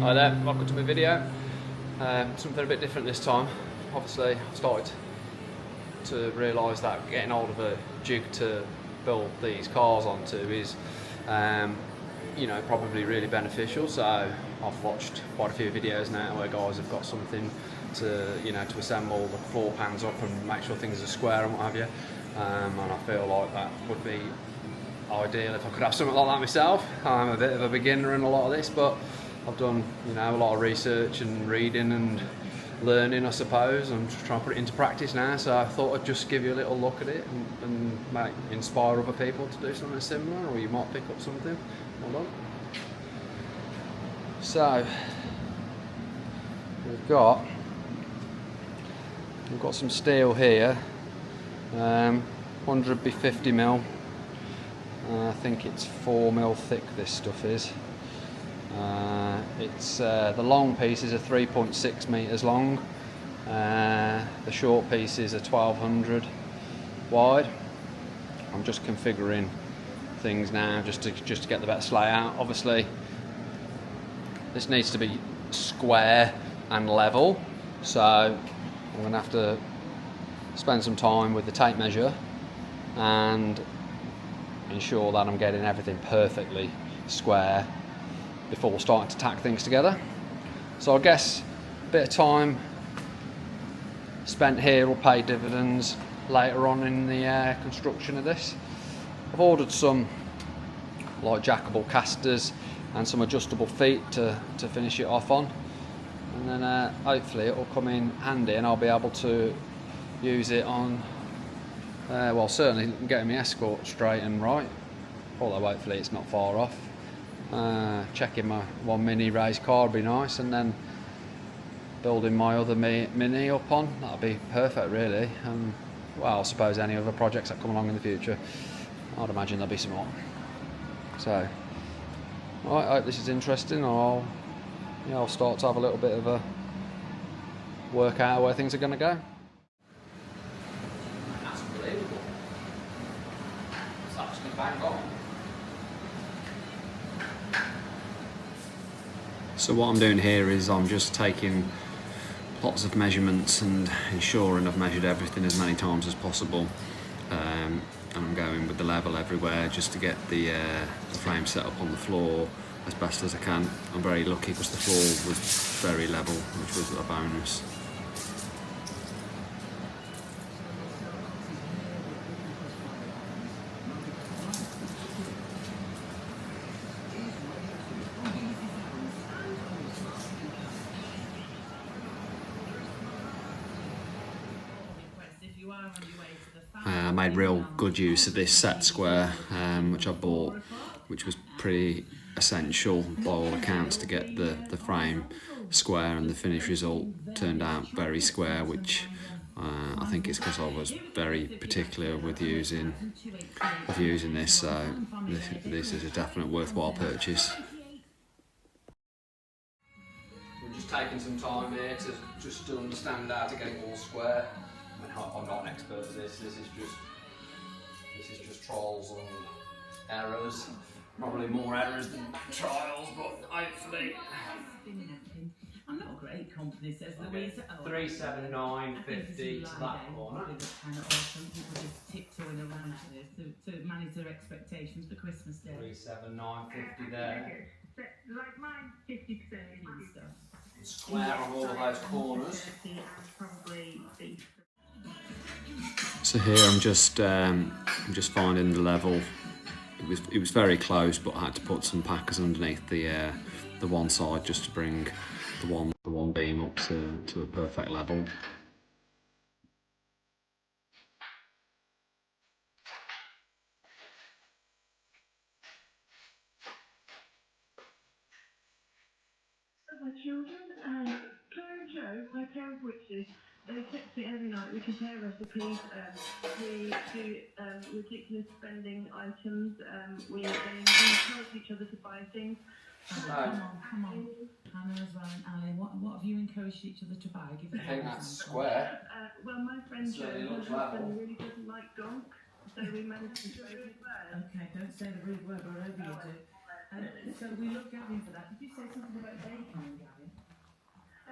Hi there, welcome to my video. Something a bit different this time. Obviously, I started to realise that getting hold of a jig to build these cars onto is, probably really beneficial. So I've watched quite a few videos now where guys have got something to, to assemble the floor pans up and make sure things are square and what have you. And I feel like that would be ideal if I could have something like that myself. I'm a bit of a beginner in a lot of this, but I've done a lot of research and reading and learning, I suppose. I'm just trying to put it into practice now, so I thought I'd just give you a little look at it and inspire other people to do something similar, or you might pick up something. Hold on. So we've got some steel here, 100 by 50 mil. I think it's 4 mil thick, this stuff is. It's the long pieces are 3.6 meters long. The short pieces are 1200 wide. I'm just configuring things now just to get the best layout. Obviously, this needs to be square and level, so I'm going to have to spend some time with the tape measure and ensure that I'm getting everything perfectly square before starting to tack things together. So I guess a bit of time spent here will pay dividends later on in the construction of this. I've ordered some like jackable casters and some adjustable feet to finish it off on, and then hopefully it will come in handy and I'll be able to use it on certainly getting my Escort straight and right, although hopefully it's not far off. Checking my one mini race car would be nice, and then building my other mini up on, that'll be perfect really. Well, I suppose any other projects that come along in the future, I'd imagine there'll be some more. So I hope this is interesting, or I'll start to have a little bit of a work out where things are going to go. That's unbelievable. It's actually bang on. So what I'm doing here is I'm just taking lots of measurements and ensuring I've measured everything as many times as possible, and I'm going with the level everywhere just to get the frame set up on the floor as best as I can. I'm very lucky because the floor was very level, which was a bonus. I made real good use of this set square, which I bought, which was pretty essential by all accounts to get the frame square, and the finished result turned out very square, which I think is because I was very particular with using this, so this is a definite worthwhile purchase. We're just taking some time here to understand how to get it all square. I'm not an expert at this. This is just trials and errors. Probably more errors than trials, but hopefully. I'm not a great company, says Louisa. 379.50 to that corner. It's kind of awesome. People just tiptoeing around to this to manage their expectations for Christmas Day. 379.50 there. Like mine, 50% stuff. Square on all of those corners. So here I'm just finding the level. It was very close, but I had to put some packers underneath the one side just to bring the one beam up to a perfect level. My children and Claire and Joe, my pair of witches, they text me every night. We compare recipes. We do ridiculous spending items. We encourage each other to buy things. Come on. Hannah as well and Ali, what have you encouraged each other to buy? Give us I think that's square. Well, my friend Joe, her husband really doesn't like donk, so we managed to do it. Okay, don't say the rude word, whatever you do. So we love Gavin for that. Did you say something about bacon, Gavin?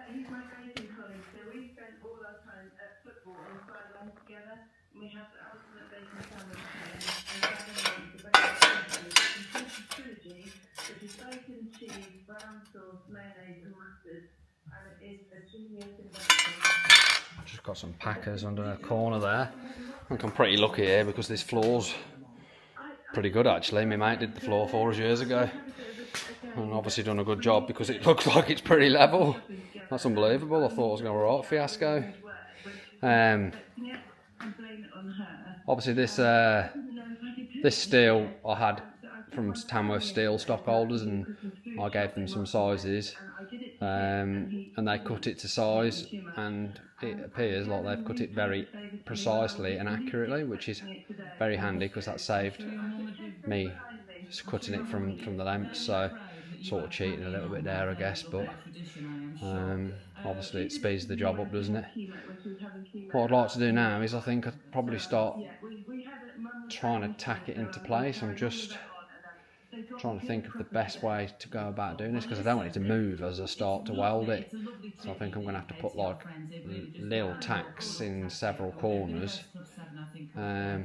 He's my baking colleague, so we spent all our time at football on sidelines together. We have the ultimate bacon sandwich and Gavin made the bacon sandwich, which includes a trilogy, which is bacon, cheese, brown sauce, mayonnaise and mustard, and it is a genius invention. Just got some packers under the corner there. I think I'm pretty lucky here because this floor's pretty good actually. My mate did the floor for us years ago and obviously done a good job because it looks like it's pretty level. That's unbelievable. I thought it was going to be a right fiasco. Obviously this steel I had from Tamworth Steel stockholders and I gave them some sizes and they cut it to size and it appears like they've cut it very precisely and accurately, which is very handy because that saved me cutting it from the length, so sort of cheating a little bit there I guess, but obviously it speeds the job up, doesn't it? What I'd like to do now is I think I'd probably start trying to tack it into place. I'm just trying to think of the best way to go about doing this because I don't want it to move as I start to weld it, so I think I'm going to have to put like little tacks in several corners to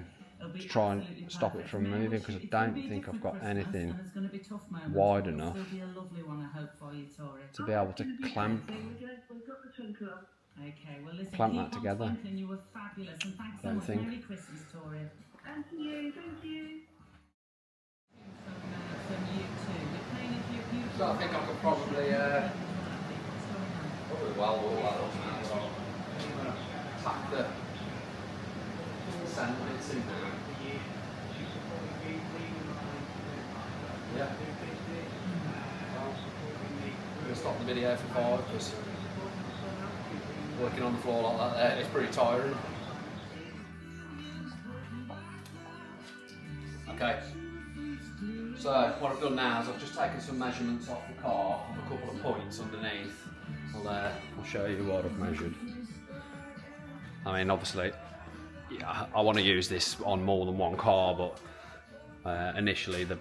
try and stop it from moving because I don't think I've got anything wide enough to be able to clamp that together. I don't think. So I think I could probably weld all that up now, so I'm going to tack the center bits in now. Yeah. I'm going to stop the video for 5 because working on the floor like that there is pretty tiring. Okay. So what I've done now is I've just taken some measurements off the car of a couple of points underneath. I'll show you what I've measured. I mean, obviously, yeah, I want to use this on more than one car, but initially the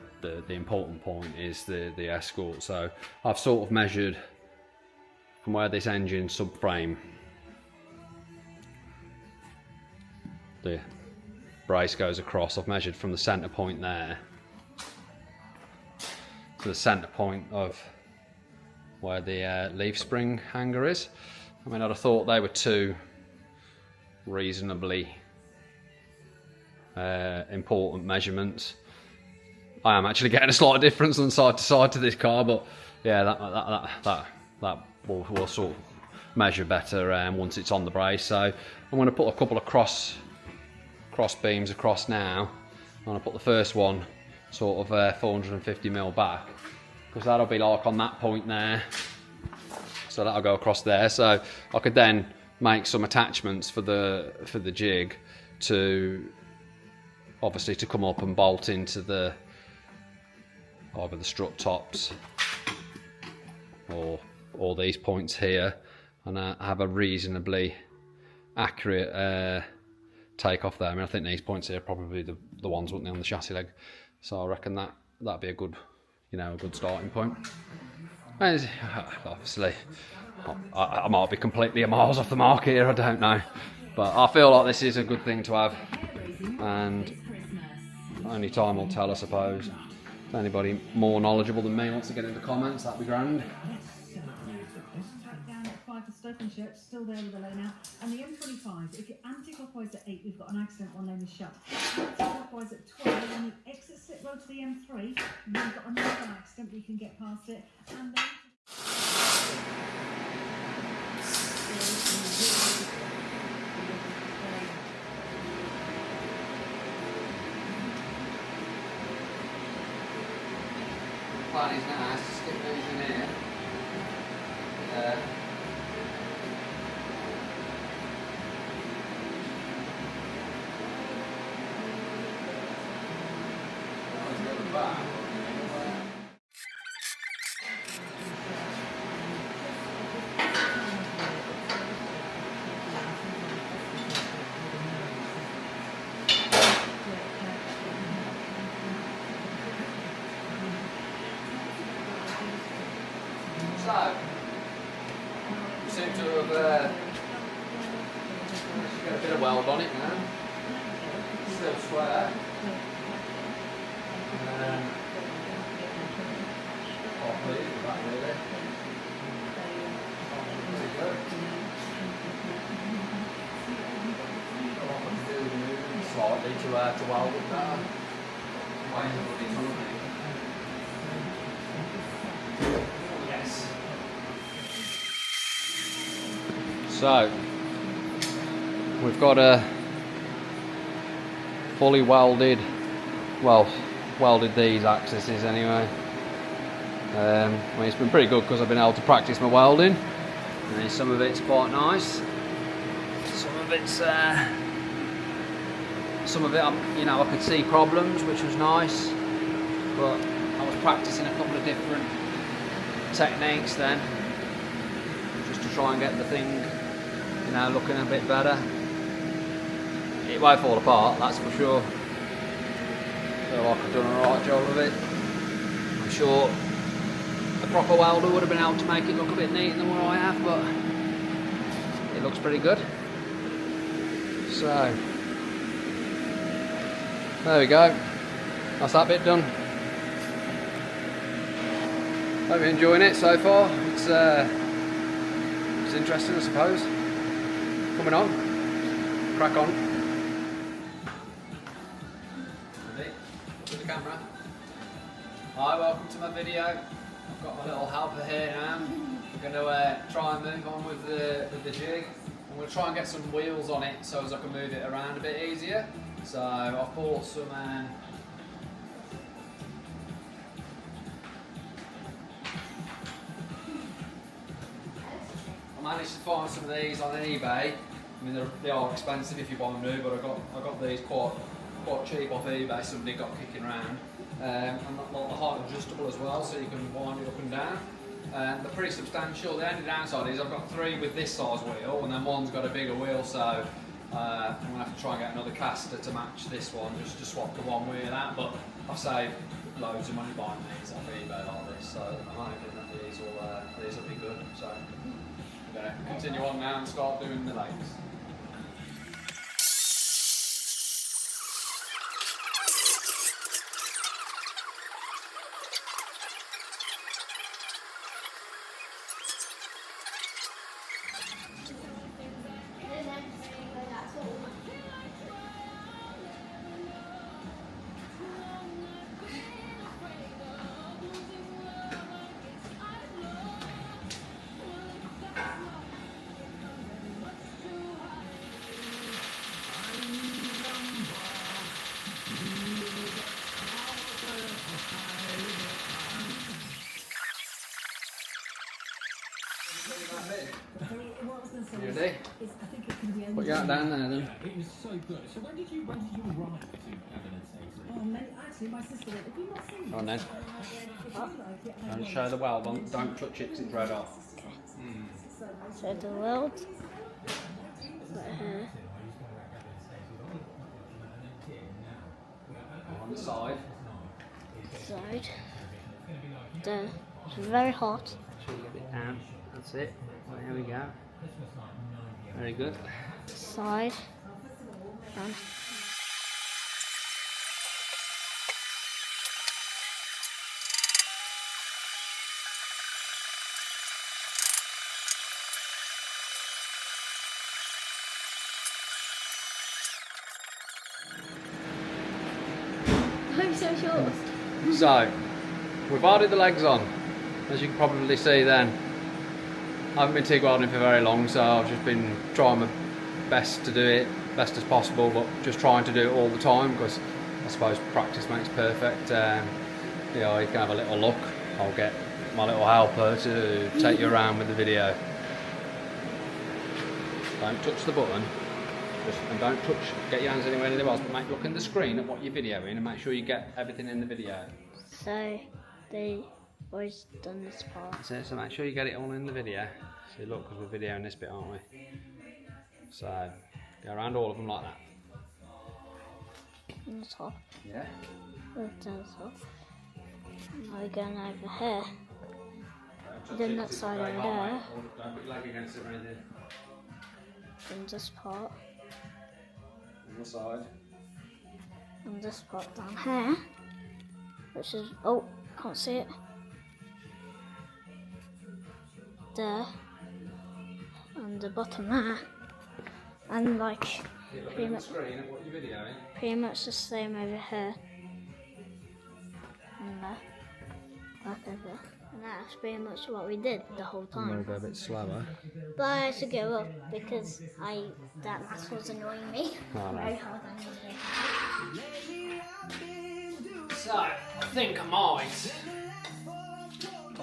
important point is the Escort. So I've sort of measured from where this engine subframe, the brace goes across. I've measured from the centre point there to the centre point of where the leaf spring hanger is. I mean, I'd have thought they were two reasonably important measurements. I am actually getting a slight difference on side to side to this car, but yeah, that will sort of measure better once it's on the brace. So I'm going to put a couple of cross beams across now. I'm going to put the first one sort of 450mm back, because that'll be like on that point there, so that'll go across there. So I could then make some attachments for the jig to obviously to come up and bolt into either the strut tops or these points here, and have a reasonably accurate take off there. I mean, I think these points here are probably the ones, wouldn't they, on the chassis leg? So I reckon that'd be a good, a good starting point. And obviously, I might be completely miles off the mark here, I don't know, but I feel like this is a good thing to have, and only time will tell, I suppose. If anybody more knowledgeable than me wants to get in the comments, that'd be grand. Still there with the lane now. And the M25, if you're anti-clockwise at 8, we've got an accident, one lane is shut. Anti-clockwise at 12, on the exit slip road to the M3, we've got another accident, we can get past it. And then plan is now to stick these in here. we seem to have got a bit of weld on it now. Still square. Quite pleased with that really. Pretty good. Slightly to weld it better. Yes. So we've got a fully welded, well, welded these axes anyway. I mean, it's been pretty good because I've been able to practice my welding. And some of it's quite nice. Some of it's some of it, you know, I could see problems, which was nice, but I was practicing a couple of different techniques then, just to try and get the thing, you know, looking a bit better. It won't fall apart, that's for sure. Feel like I've done a right job of it. I'm sure a proper welder would have been able to make it look a bit neater than what I have, but it looks pretty good. So there we go, that's that bit done. Hope you're enjoying it so far. It's interesting, I suppose. Coming on, crack on. Ready? With the camera. Hi, welcome to my video. I've got my little helper here now. I'm going to try and move on with the jig. I'm going to try and get some wheels on it so as I can move it around a bit easier. So I've bought some I managed to find some of these on eBay. I mean, they are expensive if you buy them new, but I got these quite cheap off eBay. Somebody got kicking around, and the height adjustable as well, so you can wind it up and down. They're pretty substantial. The only downside is I've got 3 with this size wheel, and then one's got a bigger wheel, so I'm going to have to try and get another caster to match this one, just to swap the one wheel out. But I've saved loads of money buying these off eBay like this, so I'm hoping that these will be good. So I'm going to continue on now and start doing the legs. You ready? Put your hat down there then. It was so good. So when did you arrive to Evidence? Actually, my sister went, have you not seen Go on then. And show the weld. Don't touch it because it's red hot. So the weld right here. On the side. Side. Then it's very hot. Should get it down. That's it. Well, there we go. Very good. Side. And I'm so short. So, we've added the legs on, as you can probably see then. I haven't been TIG welding for very long, so I've just been trying my best to do it, best as possible, but just trying to do it all the time, because I suppose practice makes perfect. You know, you can have a little look. I'll get my little helper to take you around with the video. Don't touch the button. And don't touch, get your hands anywhere near the else, but look in the screen at what you're videoing and make sure you get everything in the video. So they always done this part. That's it, so make sure you get it all in the video. See, look, because we're videoing this bit, aren't we? So, go around all of them like that. On the top. Yeah. Look down the top. Now we're going over here. Then that side over there. Don't put your leg against it or anything. Then this part. On the side. And this part down here. Which is, oh, can't see it. There. And the bottom there. And like, pretty much the same over here. And there. Back over there. And that's pretty much what we did the whole I'm going time. to go a bit slower. But I had to give up because that mask was annoying me. Oh, no. Very hard on me. So, I think I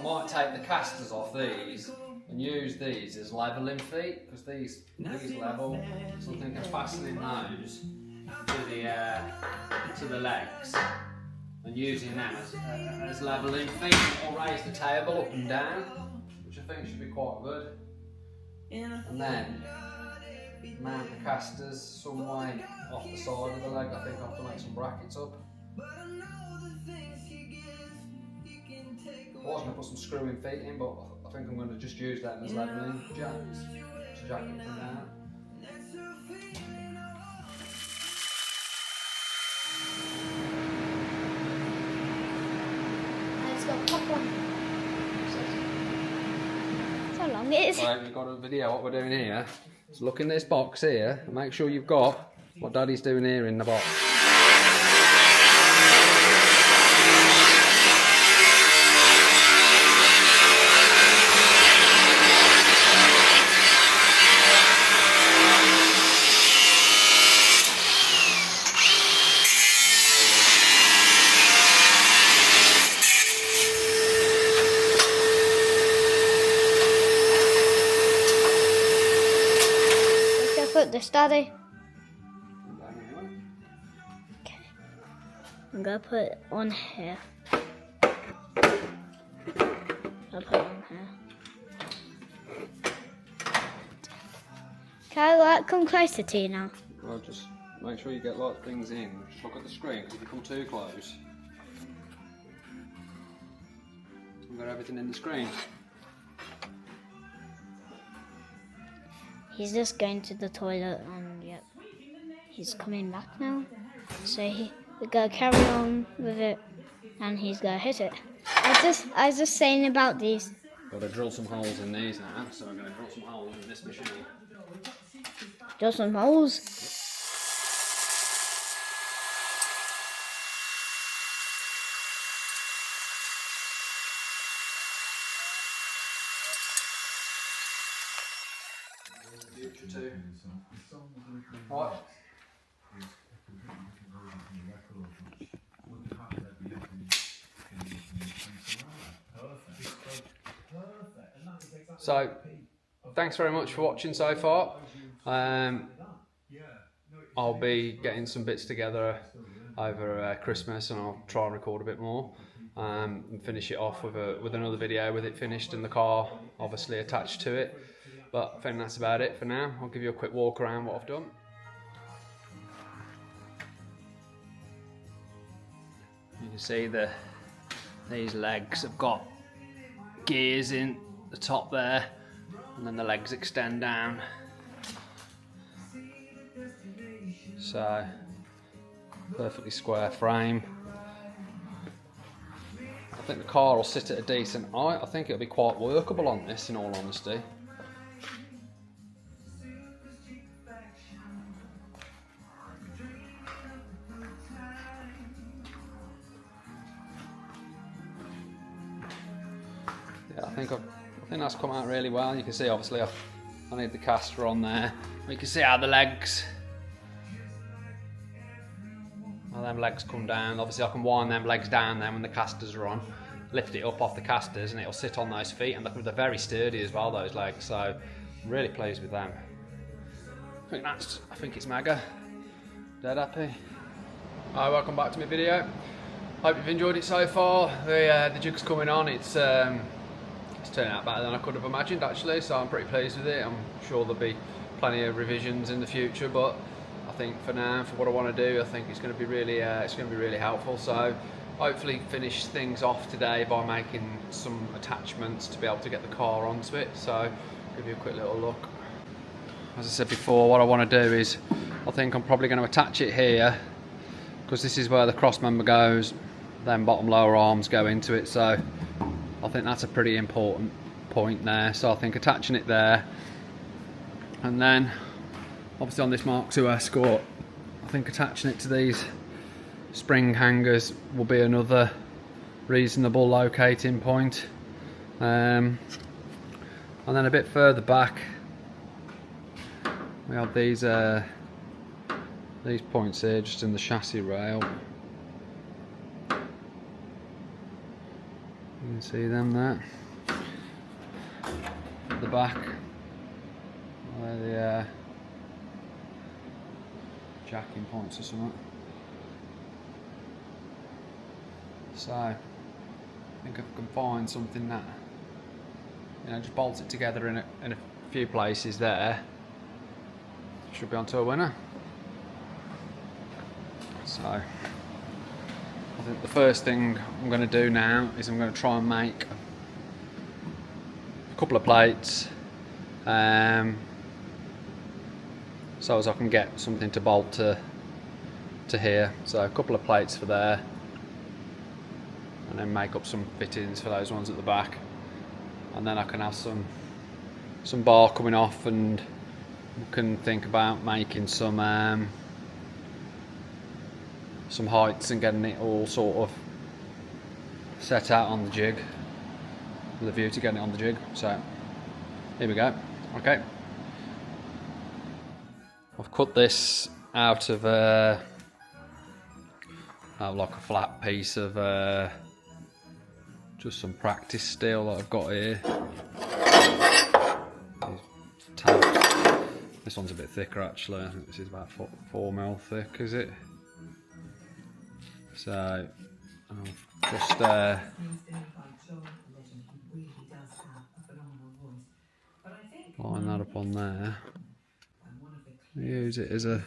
might take the casters off these and use these as levelling feet, because these level, so I think I'm fastening those to the legs and using them as levelling feet, or raise the table up and down, which I think should be quite good. And then mount the casters some way off the side of the leg. I think I'll have to make some brackets up. I was going to put some screwing feet in, but I think I'm going to just use them as levelling jacks to jack it up and down. Let's go pop one. That's how long it is. Right, we've got a video what we're doing here. So look in this box here and make sure you've got what Daddy's doing here in the box. Put this, Daddy. Okay. I'm gonna put it on here. I'll put it on here. Can I come closer to you now? Well, just make sure you get lots of things in. Just look at the screen, because if you come too close, you've got everything in the screen. He's just going to the toilet and yep, he's coming back now. So we're gonna carry on with it and he's gonna hit it. I was just saying about these. Got to drill some holes in these now, so we're going to drill some holes in this machine. Drill some holes. Future too. Right. So, thanks very much for watching so far. I'll be getting some bits together over Christmas, and I'll try and record a bit more and finish it off with another video with it finished and the car obviously attached to it. But I think that's about it for now. I'll give you a quick walk around what I've done. You can see these legs have got gears in the top there, and then the legs extend down. So, perfectly square frame. I think the car will sit at a decent height. I think it'll be quite workable on this, in all honesty. Yeah, I think that's come out really well. You can see obviously I need the caster on there. You can see how the legs, how them legs come down. Obviously I can wind them legs down then when the casters are on, lift it up off the casters, and it'll sit on those feet, and they're very sturdy as well, those legs. So I'm really pleased with them. I think it's mega. Dead happy. Hi, welcome back to my video. Hope you've enjoyed it so far. The jig's coming on. It's turning out better than I could have imagined actually, so I'm pretty pleased with it. I'm sure there'll be plenty of revisions in the future, but I think for now, for what I want to do, I think it's going to be really helpful. So hopefully finish things off today by making some attachments to be able to get the car onto it. So give you a quick little look. As I said before, what I want to do is, I think I'm probably going to attach it here, because this is where the cross member goes, then bottom lower arms go into it. So I think that's a pretty important point there. So I think attaching it there, and then obviously on this mk2 Escort, I think attaching it to these spring hangers will be another reasonable locating point. And then a bit further back we have these points here just in the chassis rail. You can see them there at the back where the jacking points or something. So I think if I can find something that, you know, just bolts it together in a few places there, should be onto a winner. So I think the first thing I'm going to do now is I'm going to try and make a couple of plates, so as I can get something to bolt to here. So a couple of plates for there, and then make up some fittings for those ones at the back, and then I can have some bar coming off, and we can think about making some heights and getting it all sort of set out on the jig with a view to getting it on the jig. So here we go. Okay, I've cut this out of like a flat piece of just some practice steel that I've got here. This one's a bit thicker actually. I think this is about 4mm thick, is it? So I'll just line that up on there. Use it as a,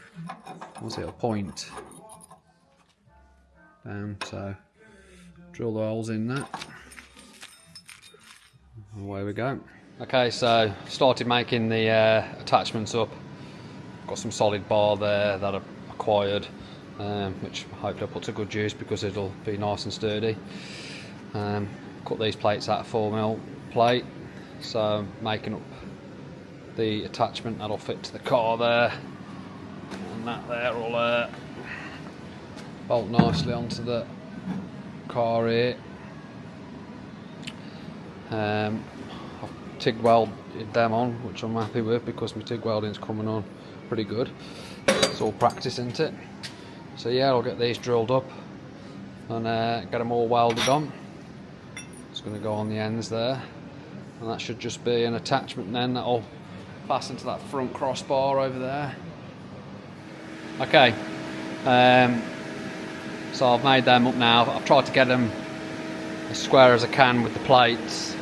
what's it, a point down. So drill the holes in that. Away we go. Okay, so started making the attachments up. Got some solid bar there that I've acquired, which hopefully I'll put to good use because it'll be nice and sturdy. Cut these plates out of 4mm plate, so I'm making up the attachment that'll fit to the car there, and that there will bolt nicely onto the car here. I've TIG welded them on, which I'm happy with because my TIG welding's coming on pretty good. It's all practice, isn't it? So yeah, I'll get these drilled up and get them all welded on. It's going to go on the ends there, and that should just be an attachment then that'll fasten to that front crossbar over there. Okay, so I've made them up now. I've tried to get them as square as I can with the plates.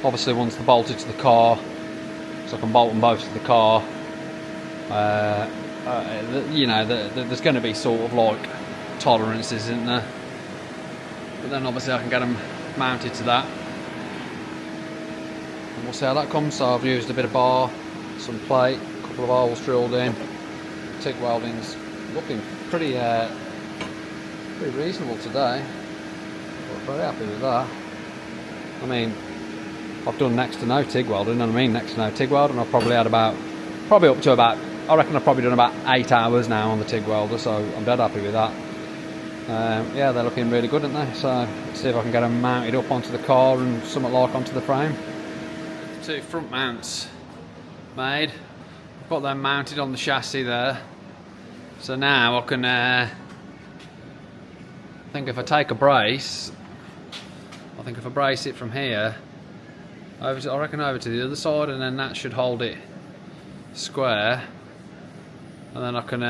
Obviously once they're bolted to the car, so I can bolt them both to the car, you know, there's going to be sort of like tolerances, isn't there? But then obviously I can get them mounted to that, and we'll see how that comes. So I've used a bit of bar, some plate, a couple of holes drilled in. TIG welding's looking pretty reasonable today. But very happy with that. I mean, I've done next to no TIG welding, and I mean next to no TIG welding. I've probably had probably up to about, I reckon I've probably done about 8 hours now on the TIG welder, so I'm dead happy with that. Yeah, they're looking really good, aren't they? So let's see if I can get them mounted up onto the car and something like onto the frame. 2 front mounts made. I've got them mounted on the chassis there. So now I can, I think if I take a brace, I think if I brace it from here, over to, I reckon over to the other side, and then that should hold it square, and then I can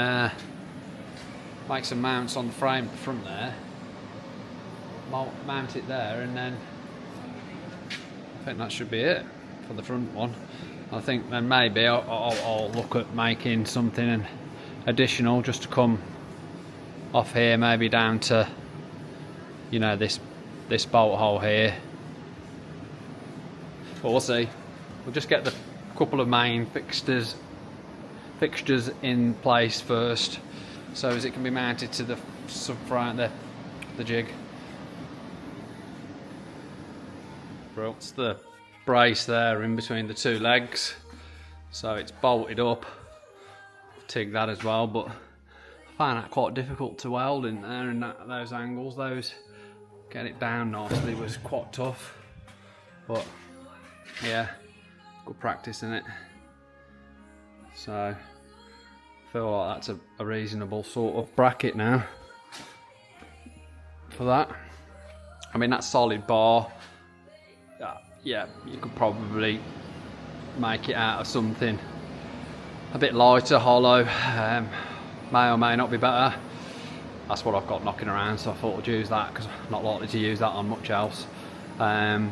make some mounts on the frame at the front there, mount it there, and then I think that should be it for the front one. I think then maybe I'll look at making something additional just to come off here, maybe down to, you know, this bolt hole here. But we'll see. We'll just get the couple of main fixtures in place first, so as it can be mounted to the subframe, the jig. It's the brace there in between the two legs, so it's bolted up. TIG that as well, but I found that quite difficult to weld in there, in those angles. Get it down nicely was quite tough, but yeah, good practice in it. So I feel like that's a reasonable sort of bracket now for that. I mean, that solid bar, yeah, you could probably make it out of something a bit lighter, hollow, may or may not be better. That's what I've got knocking around, so I thought I'd use that because I'm not likely to use that on much else. I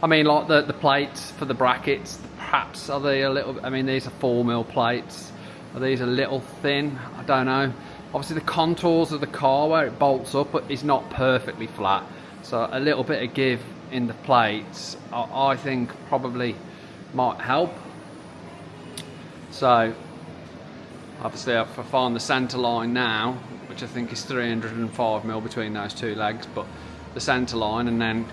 mean, like the plates for the brackets, perhaps are they a little, I mean, these are 4mm plates. Are these a little thin? I don't know. Obviously the contours of the car where it bolts up is not perfectly flat, so a little bit of give in the plates I think probably might help. So obviously if I find the centre line now, which I think is 305mm between those two legs, but the centre line, and then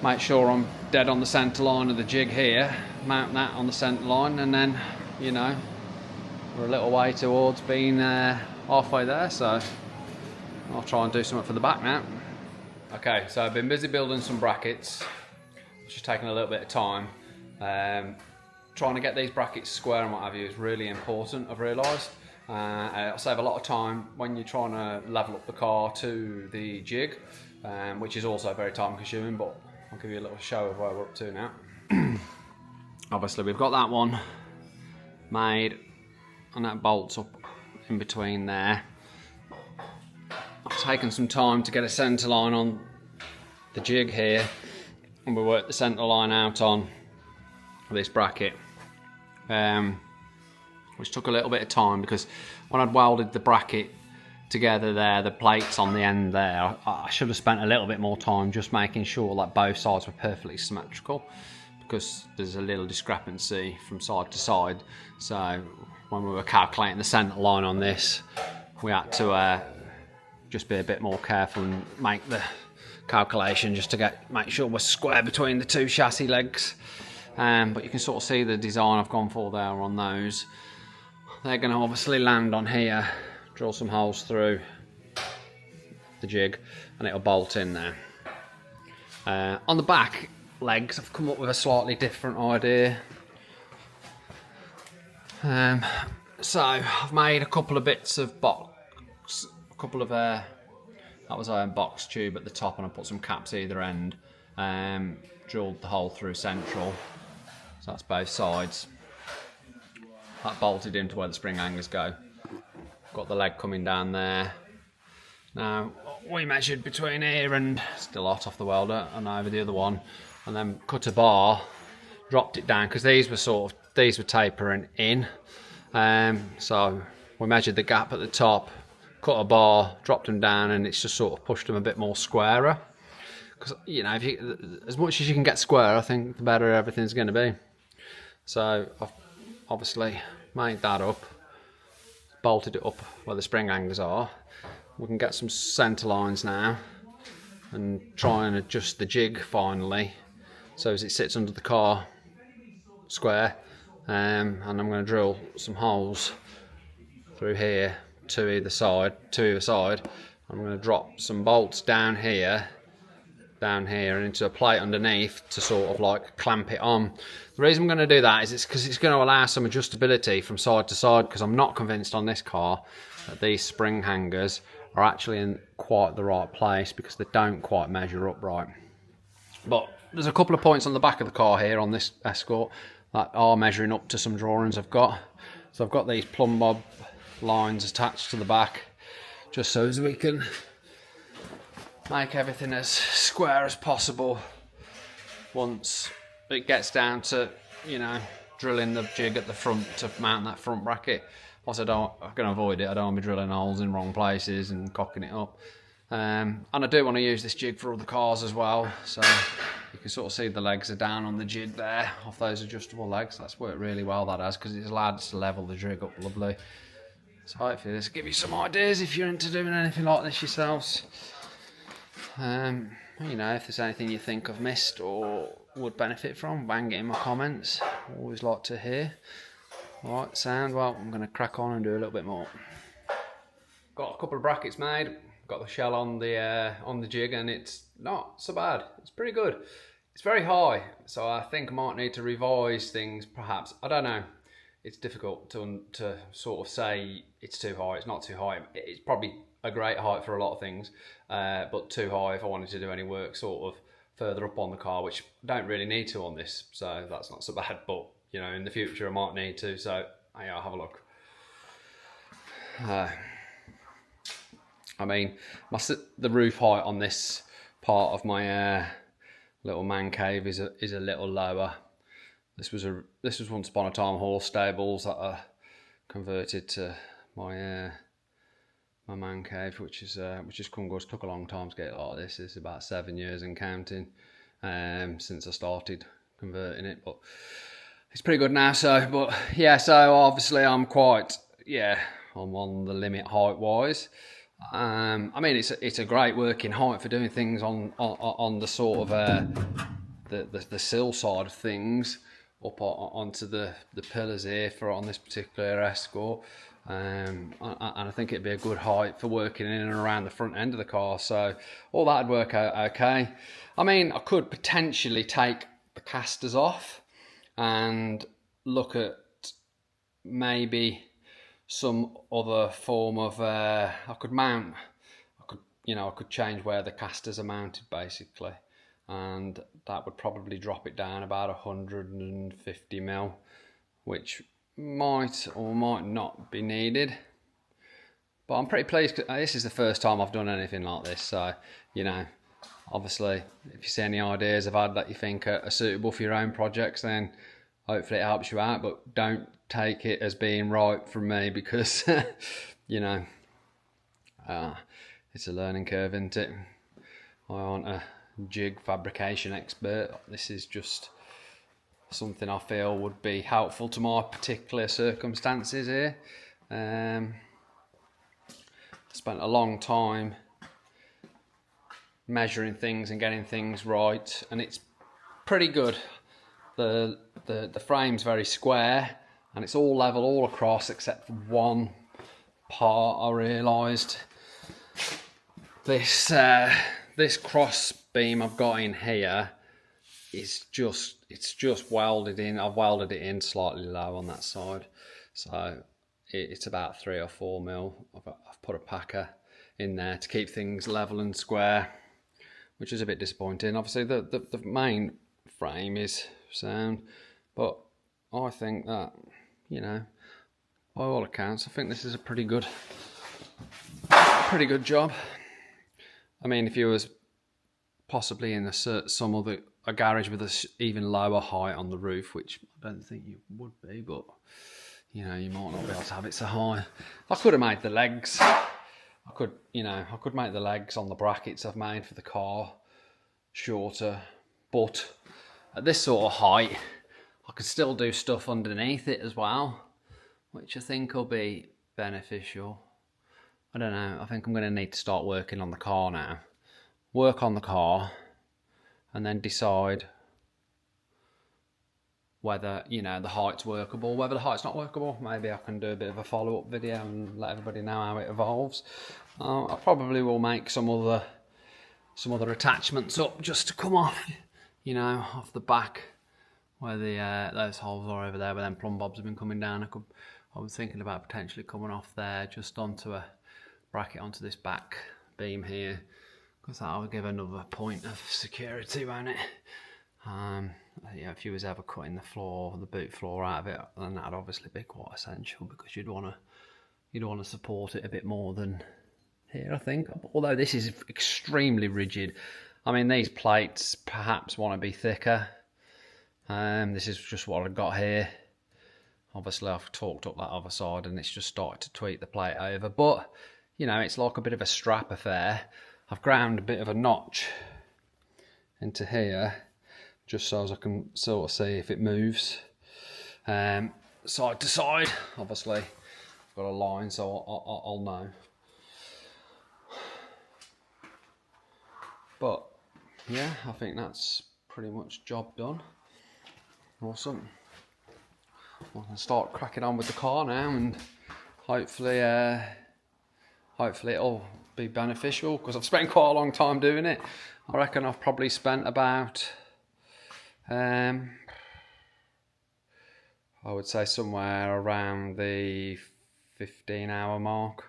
make sure I'm dead on the centre line of the jig here, mount that on the centre line, and then, you know, we're a little way towards being halfway there, so I'll try and do something for the back now. Okay, so I've been busy building some brackets, which is taking a little bit of time. Trying to get these brackets square and what have you is really important, I've realised. It'll save a lot of time when you're trying to level up the car to the jig, which is also very time consuming, but I'll give you a little show of where we're up to now. Obviously we've got that one made, and that bolts up in between there. I've taken some time to get a centre line on the jig here, and we worked the centre line out on this bracket, which took a little bit of time because when I'd welded the bracket together there, the plates on the end there, I should have spent a little bit more time just making sure that both sides were perfectly symmetrical, because there's a little discrepancy from side to side. So when we were calculating the centre line on this, we had to just be a bit more careful and make the calculation just to make sure we're square between the two chassis legs. But you can sort of see the design I've gone for there on those. They're going to obviously land on here, drill some holes through the jig, and it'll bolt in there. On the back legs, I've come up with a slightly different idea. So I've made a couple of bits of box, a couple of that was iron box tube at the top, and I put some caps either end. Drilled the hole through central, so that's both sides. That bolted into where the spring hangers go. Got the leg coming down there. Now we measured between here and still hot off the welder and over the other one, and then cut a bar, dropped it down because these were tapering in. So we measured the gap at the top, cut a bar, dropped them down, and it's just sort of pushed them a bit more squarer. Because, you know, as much as you can get square, I think the better everything's going to be. So I've obviously made that up, bolted it up where the spring hangers are. We can get some centre lines now and try and adjust the jig finally, so as it sits under the car square. And I'm going to drill some holes through here to either side. I'm going to drop some bolts down here and into a plate underneath to sort of like clamp it on. The reason I'm going to do that is it's because it's going to allow some adjustability from side to side, because I'm not convinced on this car that these spring hangers are actually in quite the right place, because they don't quite measure up right. But there's a couple of points on the back of the car here on this Escort that are measuring up to some drawings I've got. So I've got these plumb bob lines attached to the back, just so as we can make everything as square as possible once it gets down to, you know, drilling the jig at the front to mount that front bracket. Plus I'm going to avoid it. I don't want to be drilling holes in wrong places and cocking it up. And I do want to use this jig for other cars as well. So you can sort of see the legs are down on the jig there, off those adjustable legs. That's worked really well, that has, because it's allowed us to level the jig up lovely. So hopefully this will give you some ideas if you're into doing anything like this yourselves. You know, if there's anything you think I've missed or would benefit from, bang it in my comments. Always like to hear. Alright, sound. Well, I'm going to crack on and do a little bit more. Got a couple of brackets made. Got the shell on the jig, and it's not so bad. It's pretty good. It's very high, so I think I might need to revise things perhaps. I don't know. It's difficult to sort of say it's too high. It's not too high. It's probably a great height for a lot of things, but too high if I wanted to do any work sort of further up on the car, which I don't really need to on this, so that's not so bad. But you know, in the future I might need to, so yeah, I'll have a look. I mean, the roof height on this part of my little man cave is a little lower. This was once upon a time horse stables that are converted to my my man cave, which is come good. It took a long time to get it like this. It's about 7 years and counting since I started converting it, but it's pretty good now. So, but yeah, so obviously I'm on the limit height wise. I mean, it's a great working height for doing things on the sort of the sill side of things, up onto the pillars here on this particular Escort, and I think it'd be a good height for working in and around the front end of the car. So all that'd work out okay. I mean, I could potentially take the casters off and look at maybe some other form of I could change where the casters are mounted basically, and that would probably drop it down about 150 mil, which might or might not be needed. But I'm pretty pleased, because this is the first time I've done anything like this, so you know, obviously if you see any ideas I've had that you think are suitable for your own projects, then hopefully it helps you out, but don't take it as being right from me, because you know, it's a learning curve, isn't it? I aren't a jig fabrication expert. This is just something I feel would be helpful to my particular circumstances here. I spent a long time measuring things and getting things right, and it's pretty good. The frame's very square, and it's all level all across except for one part. I realised this cross beam I've got in here is just welded in. I've welded it in slightly low on that side, so it's about 3 or 4 mil. I've put a packer in there to keep things level and square, which is a bit disappointing. Obviously the main frame is sound, but I think that, you know, by all accounts, I think this is a pretty good job. I mean, if you was possibly in a garage with a even lower height on the roof, which I don't think you would be, but you know, you might not be able to have it so high. I could have made the legs. I could make the legs on the brackets I've made for the car shorter, but at this sort of height, I could still do stuff underneath it as well, which I think will be beneficial. I don't know, I think I'm going to need to start working on the car now. Work on the car, and then decide whether, you know, the height's workable. Whether the height's not workable, maybe I can do a bit of a follow-up video and let everybody know how it evolves. I probably will make some other attachments up just to come off, you know, off the back where those holes are over there where them plumb bobs have been coming down. I was thinking about potentially coming off there just onto a bracket onto this back beam here, because that will give another point of security, won't it? Yeah, if you was ever cutting the floor, the boot floor out of it, then that'd obviously be quite essential, because you'd want to support it a bit more than here, I think. Although this is extremely rigid. I mean, these plates perhaps want to be thicker. This is just what I've got here. obviously I've torqued up that other side and it's just started to tweak the plate over, but you know, it's like a bit of a strap affair. I've ground a bit of a notch into here just so as I can sort of see if it moves side to side. Obviously I've got a line, so I'll know. But yeah, I think that's pretty much job done. Awesome. I can start cracking on with the car now, and hopefully it'll be beneficial, because I've spent quite a long time doing it. I reckon I've probably spent about I would say somewhere around the 15-hour mark.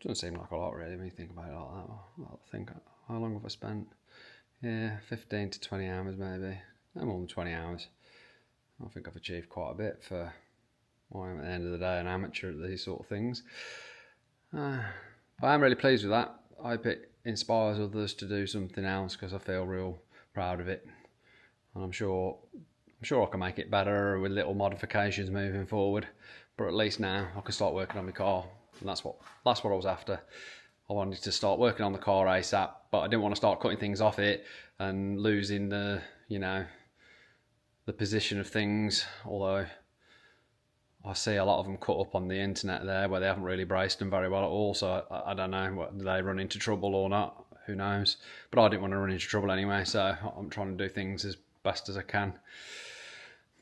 Doesn't seem like a lot really when you think about it like that. I think, how long have I spent? Yeah, 15 to 20 hours maybe. No more than 20 hours. I think I've achieved quite a bit for, well, I'm at the end of the day an amateur at these sort of things. But I am really pleased with that. I hope it inspires others to do something else, because I feel real proud of it. And I'm sure I can make it better with little modifications moving forward. But at least now I can start working on my car, and that's what I was after. I wanted to start working on the car ASAP, but I didn't want to start cutting things off it and losing the, you know, the position of things. Although I see a lot of them cut up on the internet there where they haven't really braced them very well at all. So I don't know, do they run into trouble or not? Who knows? But I didn't want to run into trouble anyway, so I'm trying to do things as best as I can.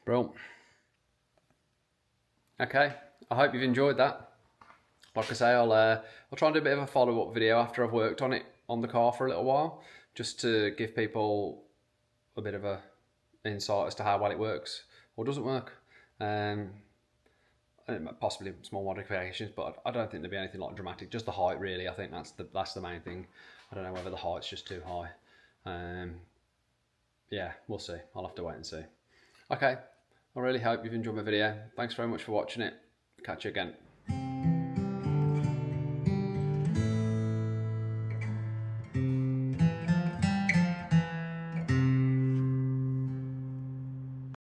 Bro. Okay, I hope you've enjoyed that. Like I say, I'll try and do a bit of a follow-up video after I've worked on it on the car for a little while, just to give people a bit of a insight as to how well it works or doesn't work. And possibly small modifications, but I don't think there'll be anything like dramatic. Just the height, really. I think that's the main thing. I don't know whether the height's just too high. Yeah, we'll see. I'll have to wait and see. Okay, I really hope you've enjoyed my video. Thanks very much for watching it. Catch you again.